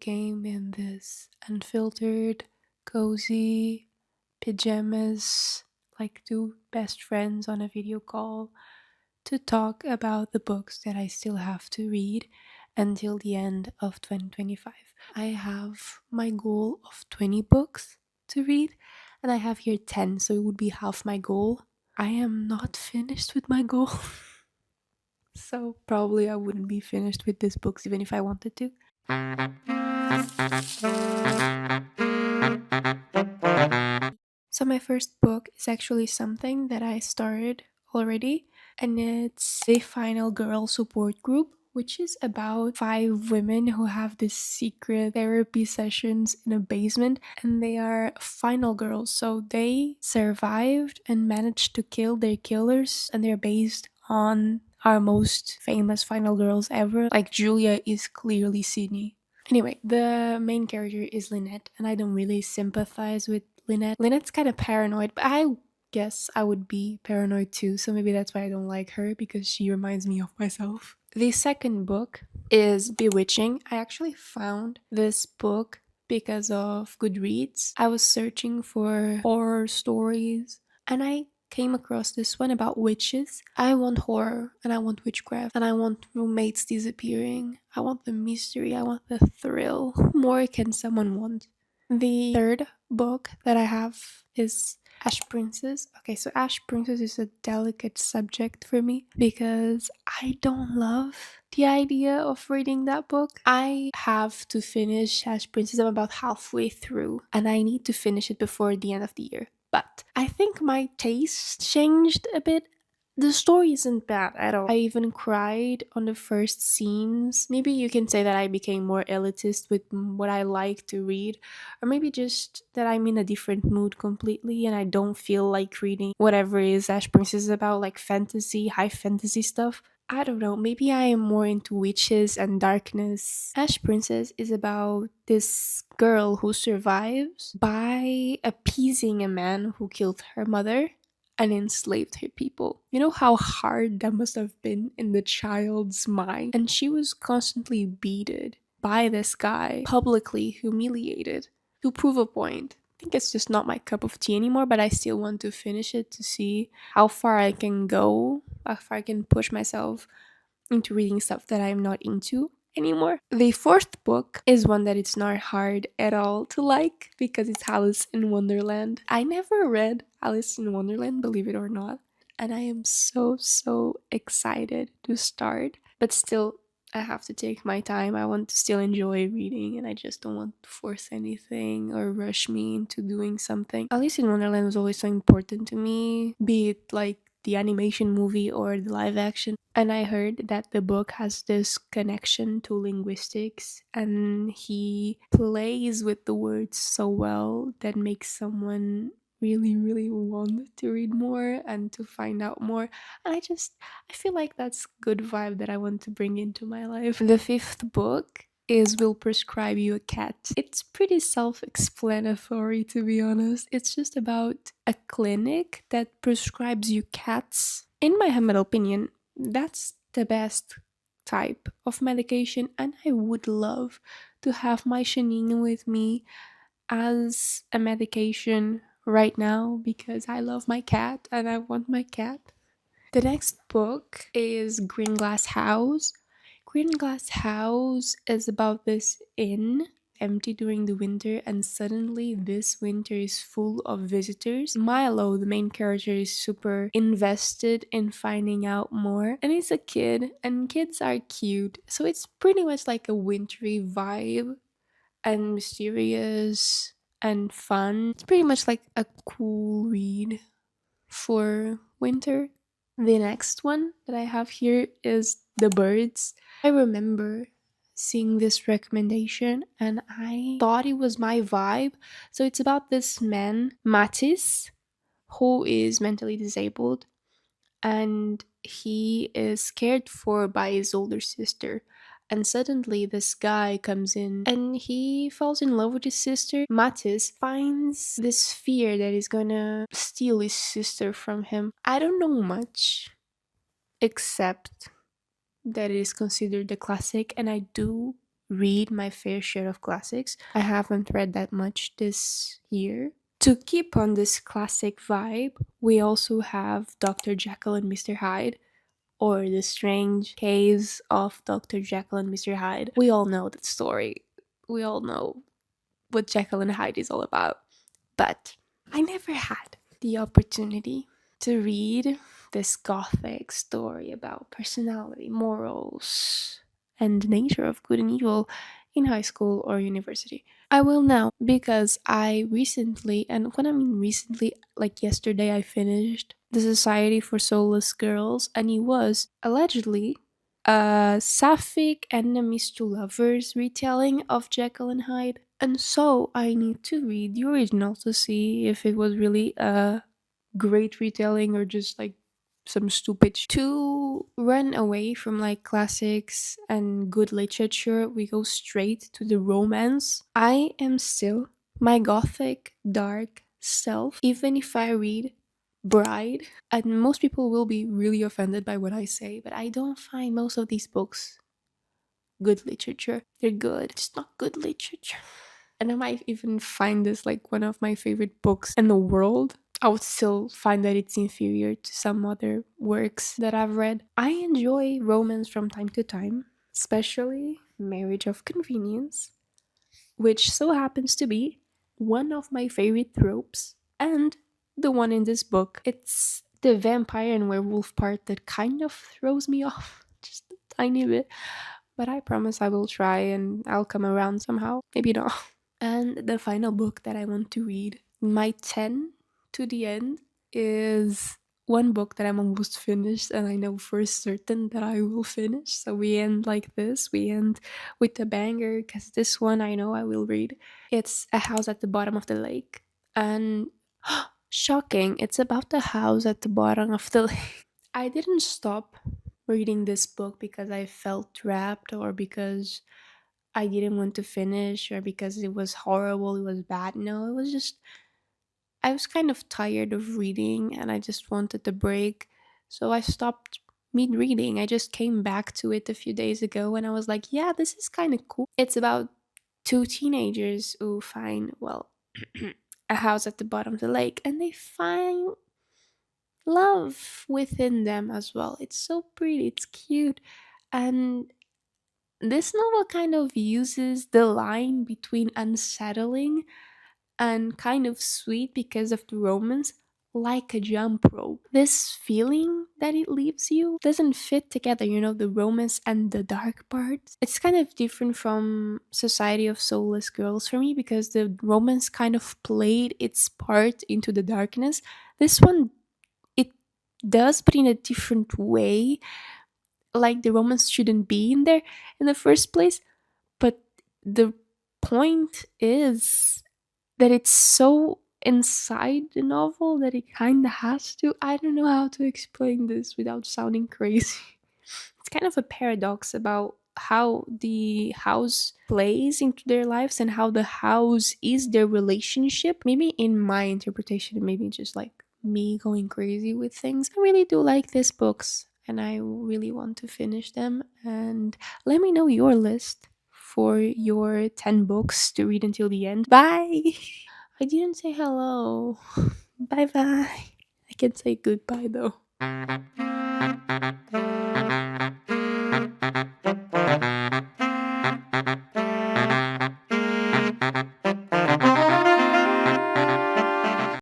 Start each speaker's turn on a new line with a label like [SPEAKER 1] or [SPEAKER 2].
[SPEAKER 1] came in this unfiltered, cozy pajamas, like two best friends on a video call, to talk about the books that I still have to read until the end of 2025. I have my goal of 20 books to read, and I have here 10, so it would be half my goal. I am not finished with my goal, so probably I wouldn't be finished with these books even if I wanted to. So, my first book is actually something that I started already, and it's the Final Girl Support Group, which is about five women who have this secret therapy sessions in a basement, and they are final girls. So, they survived and managed to kill their killers, and they're based on our most famous final girls ever. Like, Julia is clearly Sydney. Anyway, the main character is Lynette, and I don't really sympathize with Lynette. Lynette's kind of paranoid, but I guess I would be paranoid too, so maybe that's why I don't like her, because she reminds me of myself. The second book is Bewitching. I actually found this book because of Goodreads. I was searching for horror stories, and I came across this one about witches. I want horror, and I want witchcraft, and I want roommates disappearing. I want the mystery, I want the thrill. What more can someone want? The third book that I have is Ash Princess. Okay, so Ash Princess is a delicate subject for me because I don't love the idea of reading that book. I have to finish Ash Princess. I'm about halfway through, and I need to finish it before the end of the year. But I think my taste changed a bit. The story isn't bad at all. I even cried on the first scenes. Maybe you can say that I became more elitist with what I like to read, or maybe just that I'm in a different mood completely and I don't feel like reading whatever is Ash Princess is about, like fantasy, high fantasy stuff. I don't know, maybe I am more into witches and darkness. Ash Princess is about this girl who survives by appeasing a man who killed her mother and enslaved her people. You know how hard that must have been in the child's mind? And she was constantly beaten by this guy, publicly humiliated to prove a point. I think it's just not my cup of tea anymore, but I still want to finish it to see how far I can go, how far I can push myself into reading stuff that I'm not into anymore. The fourth book is one that it's not hard at all to like because it's Alice in Wonderland. I never read Alice in Wonderland, believe it or not, and I am so excited to start. But still, I have to take my time. I want to still enjoy reading, and I just don't want to force anything or rush me into doing something. Alice in Wonderland was always so important to me, be it like the animation movie or the live action. And I heard that the book has this connection to linguistics, and he plays with the words so well that makes someone really want to read more and to find out more. And I feel like that's good vibe that I want to bring into my life. The fifth book is Will Prescribe You a Cat. It's pretty self explanatory, to be honest. It's just about a clinic that prescribes you cats. In my humble opinion, that's the best type of medication, and I would love to have my Shanine with me as a medication right now because I love my cat and I want my cat. The next book is Green Glass House. Green Glass House is about this inn empty during the winter, and suddenly this winter is full of visitors. Milo, the main character, is super invested in finding out more, and he's a kid, and kids are cute, so it's pretty much like a wintry vibe and mysterious and fun. It's pretty much like a cool read for winter. The next one that I have here is The Birds. I remember seeing this recommendation and I thought it was my vibe. So it's about this man, Matis, who is mentally disabled, and he is cared for by his older sister. And suddenly, this guy comes in and he falls in love with his sister. Matis finds this fear that he's gonna steal his sister from him. I don't know much, except that it is considered a classic, and I do read my fair share of classics. I haven't read that much this year. To keep on this classic vibe, we also have Dr. Jekyll and Mr. Hyde, or The Strange Case of Dr. Jekyll and Mr. Hyde. We all know that story. We all know what Jekyll and Hyde is all about. But I never had the opportunity to read this gothic story about personality, morals, and the nature of good and evil in high school or university. I will now because I recently, and when I mean recently, like yesterday, I finished The Society for Soulless Girls, and it was allegedly a sapphic enemies to lovers retelling of Jekyll and Hyde. And so I need to read the original to see if it was really a great retelling or just like some stupid to run away from like classics and good literature. We go straight to the romance. I am still my gothic dark self, even if I read Bride. And most people will be really offended by what I say, but I don't find most of these books good literature. They're good, it's not good literature. And I might even find this like one of my favorite books in the world. I would still find that it's inferior to some other works that I've read. I enjoy romance from time to time, especially Marriage of Convenience, which so happens to be one of my favorite tropes, and the one in this book. It's the vampire and werewolf part that kind of throws me off just a tiny bit, but I promise I will try and I'll come around somehow. Maybe not. And the final book that I want to read, my 10 to the end, is one book that I'm almost finished, and I know for certain that I will finish. So we end like this. We end with a banger because this one I know I will read. It's A House at the Bottom of the Lake. And shocking, it's about the house at the bottom of the lake. I didn't stop reading this book because I felt trapped or because I didn't want to finish or because it was horrible, it was bad. No, it was just, I was kind of tired of reading and I just wanted a break. So I stopped mid reading. I just came back to it a few days ago and I was like, yeah, this is kind of cool. It's about two teenagers who find, well, a house at the bottom of the lake and they find love within them as well. It's so pretty, it's cute. And this novel kind of uses the line between unsettling and kind of sweet because of the romance like a jump rope. This feeling that it leaves you doesn't fit together, you know, the romance and the dark parts. It's kind of different from Society of Soulless Girls for me because the romance kind of played its part into the darkness. This one, it does, but in a different way. Like the romance shouldn't be in there in the first place, but the point is that it's so inside the novel that it kind of has to. I don't know how to explain this without sounding crazy. It's kind of a paradox about how the house plays into their lives and how the house is their relationship. Maybe in my interpretation, maybe just like me going crazy with things. I really do like these books and I really want to finish them. And let me know your list for your 10 books to read until the end. Bye! I didn't say hello. Bye bye. I can say goodbye though.